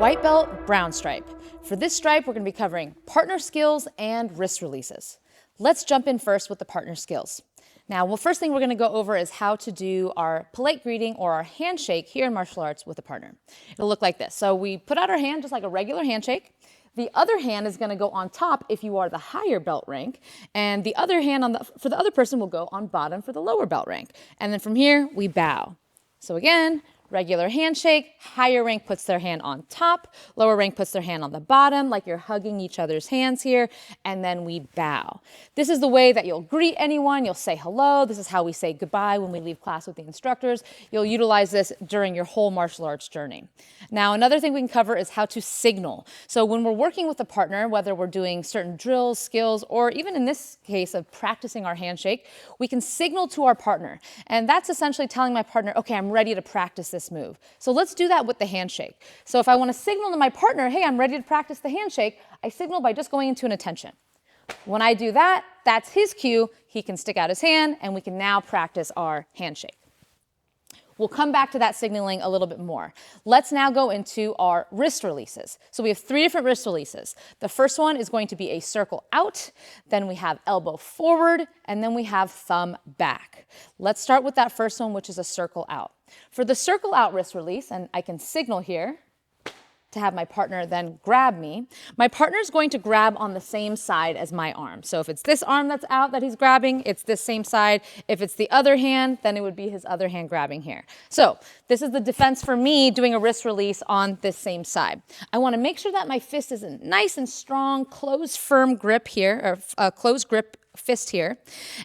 white belt, brown stripe. For this stripe, we're going to be covering partner skills and wrist releases. Let's jump in first with the partner skills. Now, first thing we're going to go over is how to do our polite greeting or our handshake here in martial arts with a partner. It'll look like this. So we put out our hand just like a regular handshake. The other hand is going to go on top if you are the higher belt rank, and the other hand for the other person will go on bottom for the lower belt rank. And then from here, we bow. So again, regular handshake, higher rank puts their hand on top, lower rank puts their hand on the bottom, like you're hugging each other's hands here, and then we bow. This is the way that you'll greet anyone, you'll say hello, this is how we say goodbye when we leave class with the instructors. You'll utilize this during your whole martial arts journey. Now, another thing we can cover is how to signal. So when we're working with a partner, whether we're doing certain drills, skills, or even in this case of practicing our handshake, we can signal to our partner. And that's essentially telling my partner, okay, I'm ready to practice this move. So let's do that with the handshake. So if I want to signal to my partner, hey, I'm ready to practice the handshake, I signal by just going into an attention. When I do that, that's his cue. He can stick out his hand and we can now practice our handshake. We'll come back to that signaling a little bit more. Let's now go into our wrist releases. So we have 3 different wrist releases. The first one is going to be a circle out, then we have elbow forward, and then we have thumb back. Let's start with that first one, which is a circle out. For the circle out wrist release, and I can signal here to have my partner then grab me, my partner is going to grab on the same side as my arm. So if it's this arm that's out that he's grabbing, it's this same side. If it's the other hand, then it would be his other hand grabbing here. So this is the defense for me doing a wrist release on this same side. I want to make sure that my fist is a nice and strong, closed, firm grip here, or a closed grip fist here.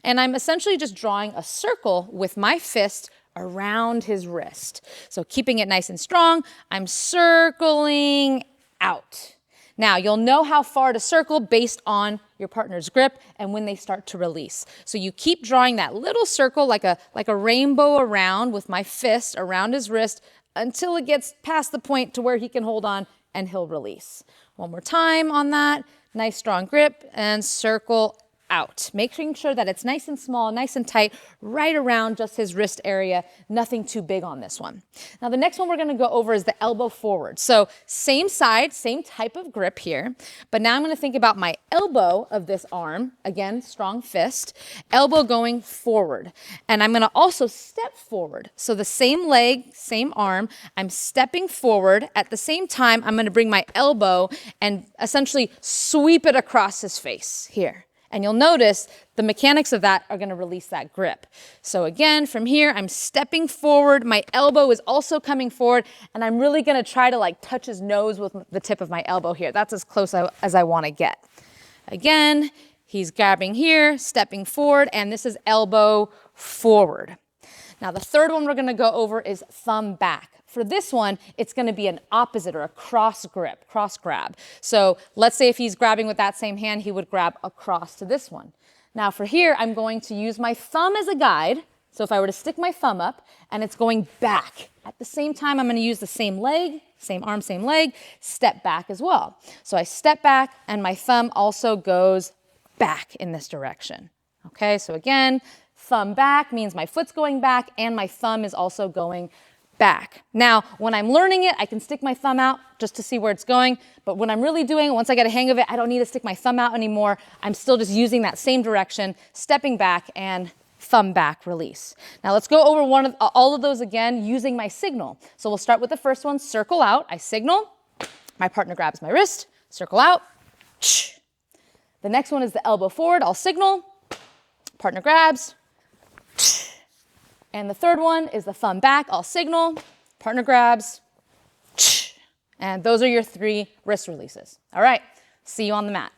And I'm essentially just drawing a circle with my fist around his wrist. So keeping it nice and strong, I'm circling out. Now, you'll know how far to circle based on your partner's grip and when they start to release. So you keep drawing that little circle like a rainbow around with my fist around his wrist until it gets past the point to where he can hold on and he'll release. One more time on that. Nice strong grip and circle out, making sure that it's nice and small, nice and tight, right around just his wrist area, nothing too big on this one. Now the next one we're gonna go over is the elbow forward. So same side, same type of grip here, but now I'm gonna think about my elbow of this arm, again, strong fist, elbow going forward. And I'm gonna also step forward. So the same leg, same arm, I'm stepping forward. At the same time, I'm gonna bring my elbow and essentially sweep it across his face here. And you'll notice the mechanics of that are going to release that grip. So again, from here, I'm stepping forward. My elbow is also coming forward, and I'm really going to try to like touch his nose with the tip of my elbow here. That's as close as I want to get. Again, he's grabbing here, stepping forward, and this is elbow forward. Now, the third one we're going to go over is thumb back. For this one, it's going to be an opposite or a cross grip, cross grab. So let's say if he's grabbing with that same hand, he would grab across to this one. Now for here, I'm going to use my thumb as a guide. So if I were to stick my thumb up and it's going back, at the same time, I'm going to use the same leg, same arm, same leg, step back as well. So I step back and my thumb also goes back in this direction. Okay, so again, thumb back means my foot's going back and my thumb is also going back. Now, when I'm learning it, I can stick my thumb out just to see where it's going. But when I'm really doing it, once I get a hang of it, I don't need to stick my thumb out anymore. I'm still just using that same direction, stepping back and thumb back release. Now let's go over all of those again using my signal. So we'll start with the first one, circle out. I signal, my partner grabs my wrist, circle out. The next one is the elbow forward. I'll signal, partner grabs. And the third one is the thumb back. I'll signal, partner grabs, and those are your 3 wrist releases. All right, see you on the mat.